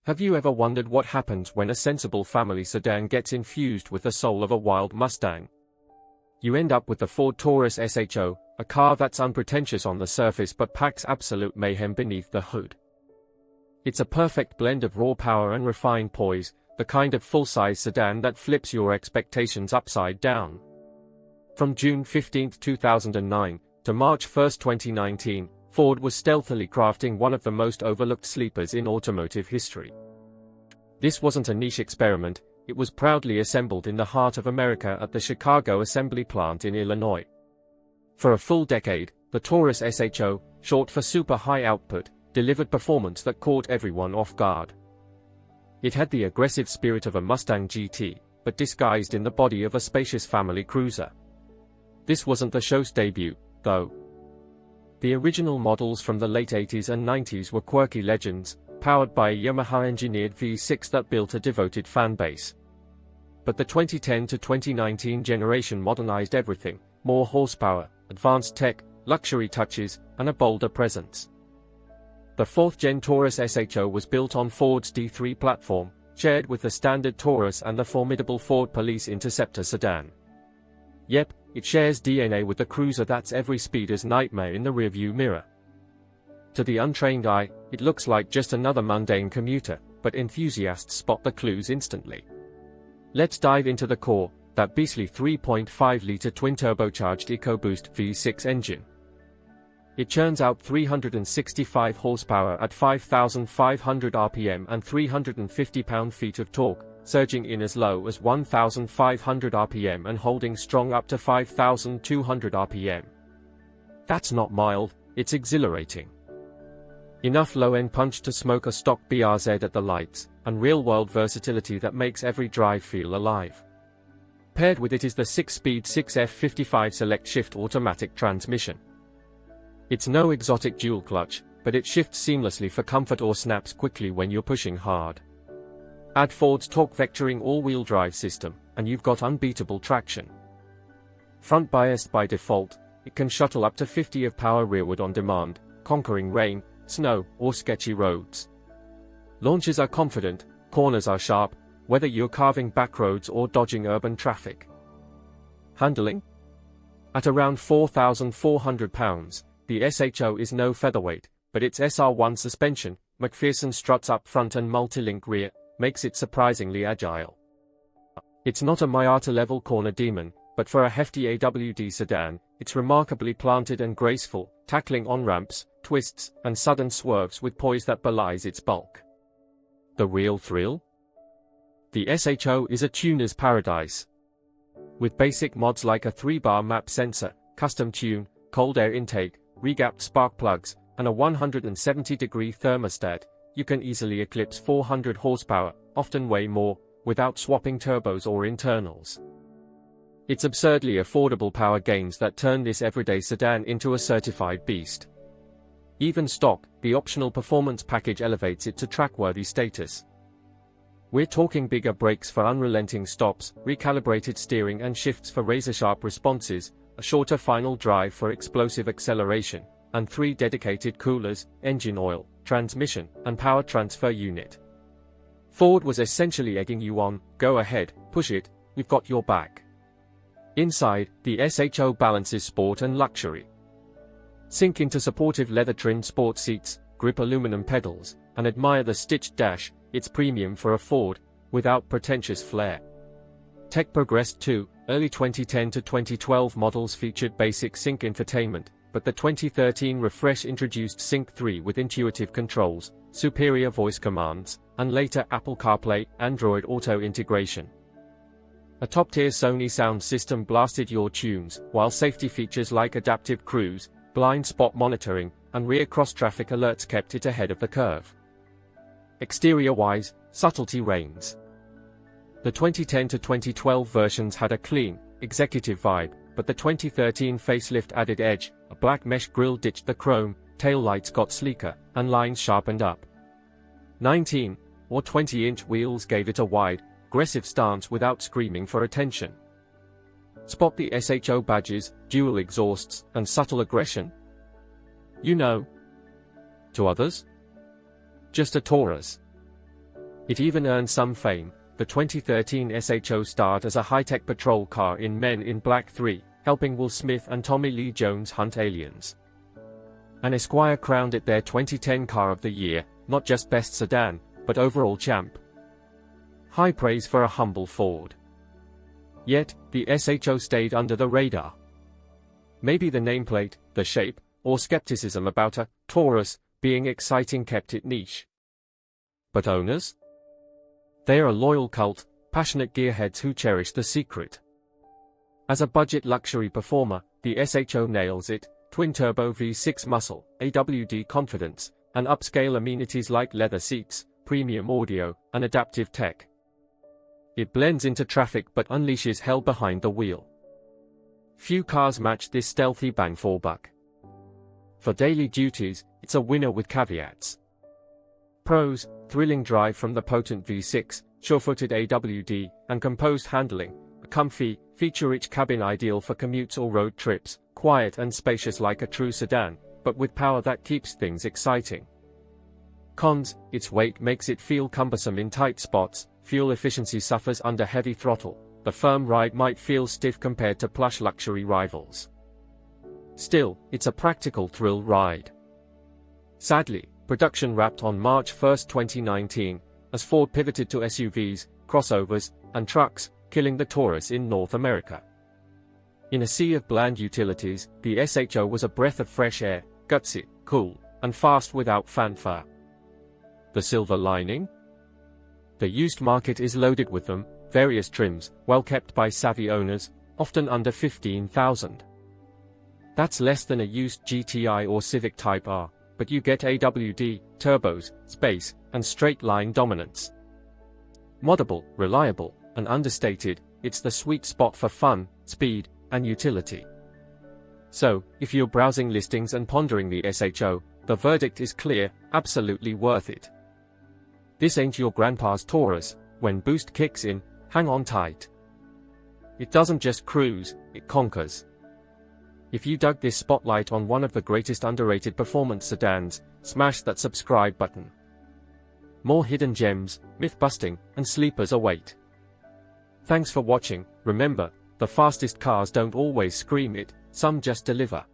Have you ever wondered what happens when a sensible family sedan gets infused with the soul of a wild Mustang? You end up with the Ford Taurus SHO, a car that's unpretentious on the surface but packs absolute mayhem beneath the hood. It's a perfect blend of raw power and refined poise, the kind of full-size sedan that flips your expectations upside down. From June 15, 2009, to March 1, 2019, Ford was stealthily crafting one of the most overlooked sleepers in automotive history. This wasn't a niche experiment, it was proudly assembled in the heart of America at the Chicago assembly plant in Illinois. For a full decade, the Taurus SHO, short for Super High Output, delivered performance that caught everyone off guard. It had the aggressive spirit of a Mustang GT, but disguised in the body of a spacious family cruiser. This wasn't the show's debut, though. The original models from the late 80s and 90s were quirky legends, powered by a Yamaha-engineered V6 that built a devoted fan base. But the 2010 to 2019 generation modernized everything: more horsepower, advanced tech, luxury touches, and a bolder presence. The 4th-gen Taurus SHO was built on Ford's D3 platform, shared with the standard Taurus and the formidable Ford Police Interceptor sedan. Yep, it shares DNA with the cruiser that's every speeder's nightmare in the rearview mirror. To the untrained eye, it looks like just another mundane commuter, but enthusiasts spot the clues instantly. Let's dive into the core, that beastly 3.5-liter twin-turbocharged EcoBoost V6 engine. It churns out 365 horsepower at 5,500 RPM and 350 pound-feet of torque, surging in as low as 1,500 RPM and holding strong up to 5,200 RPM. That's not mild, it's exhilarating. Enough low-end punch to smoke a stock BRZ at the lights, and real-world versatility that makes every drive feel alive. Paired with it is the 6-speed 6F55 Select Shift automatic transmission. It's no exotic dual clutch, but it shifts seamlessly for comfort or snaps quickly when you're pushing hard. Add Ford's torque vectoring all-wheel drive system, and you've got unbeatable traction. Front biased by default, it can shuttle up to 50 of power rearward on demand, conquering rain, snow, or sketchy roads. Launches are confident, corners are sharp, whether you're carving back roads or dodging urban traffic. Handling? At around 4,400 pounds, the SHO is no featherweight, but its SR1 suspension, McPherson struts up front and multi-link rear, makes it surprisingly agile. It's not a Miata-level corner demon, but for a hefty AWD sedan, it's remarkably planted and graceful, tackling on-ramps, twists, and sudden swerves with poise that belies its bulk. The real thrill? The SHO is a tuner's paradise. With basic mods like a 3-bar map sensor, custom tune, cold air intake, regapped spark plugs, and a 170-degree thermostat, you can easily eclipse 400 horsepower, often way more, without swapping turbos or internals. It's absurdly affordable power gains that turn this everyday sedan into a certified beast. Even stock, the optional performance package elevates it to track-worthy status. We're talking bigger brakes for unrelenting stops, recalibrated steering and shifts for razor-sharp responses, a shorter final drive for explosive acceleration, and 3 dedicated coolers, engine oil, transmission, and power transfer unit. Ford was essentially egging you on: go ahead, push it, we've got your back. Inside, the SHO balances sport and luxury. Sink into supportive leather-trimmed sport seats, grip aluminum pedals, and admire the stitched dash. It's premium for a Ford, without pretentious flair. Tech progressed too. Early 2010 to 2012 models featured basic Sync infotainment, but the 2013 refresh introduced Sync 3 with intuitive controls, superior voice commands, and later Apple CarPlay, Android Auto integration. A top-tier Sony sound system blasted your tunes, while safety features like adaptive cruise, blind spot monitoring, and rear cross-traffic alerts kept it ahead of the curve. Exterior-wise, subtlety reigns. The 2010 to 2012 versions had a clean, executive vibe, but the 2013 facelift added edge. A black mesh grille ditched the chrome, taillights got sleeker, and lines sharpened up. 19 or 20-inch wheels gave it a wide, aggressive stance without screaming for attention. Spot the SHO badges, dual exhausts, and subtle aggression? You know. To others? Just a Taurus. It even earned some fame. The 2013 SHO starred as a high-tech patrol car in Men in Black 3, helping Will Smith and Tommy Lee Jones hunt aliens. And Esquire crowned it their 2010 Car of the Year, not just Best Sedan, but overall champ. High praise for a humble Ford. Yet, the SHO stayed under the radar. Maybe the nameplate, the shape, or skepticism about a Taurus being exciting kept it niche. But owners? They are a loyal cult, passionate gearheads who cherish the secret. As a budget luxury performer, the SHO nails it: twin-turbo V6 muscle, AWD confidence, and upscale amenities like leather seats, premium audio, and adaptive tech. It blends into traffic but unleashes hell behind the wheel. Few cars match this stealthy bang for buck. For daily duties, it's a winner with caveats. Pros: thrilling drive from the potent V6, sure-footed AWD, and composed handling, a comfy, feature-rich cabin ideal for commutes or road trips, quiet and spacious like a true sedan, but with power that keeps things exciting. Cons: its weight makes it feel cumbersome in tight spots, fuel efficiency suffers under heavy throttle, the firm ride might feel stiff compared to plush luxury rivals. Still, it's a practical thrill ride. Sadly, production wrapped on March 1, 2019, as Ford pivoted to SUVs, crossovers, and trucks, killing the Taurus in North America. In a sea of bland utilities, the SHO was a breath of fresh air, gutsy, cool, and fast without fanfare. The silver lining? The used market is loaded with them, various trims, well kept by savvy owners, often under $15,000. That's less than a used GTI or Civic Type R, but you get AWD, turbos, space, and straight-line dominance. Moddable, reliable, and understated, it's the sweet spot for fun, speed, and utility. So, if you're browsing listings and pondering the SHO, the verdict is clear: absolutely worth it. This ain't your grandpa's Taurus. When boost kicks in, hang on tight. It doesn't just cruise, it conquers. If you dug this spotlight on one of the greatest underrated performance sedans, smash that subscribe button. More hidden gems, myth-busting, and sleepers await. Thanks for watching. Remember, the fastest cars don't always scream it, some just deliver.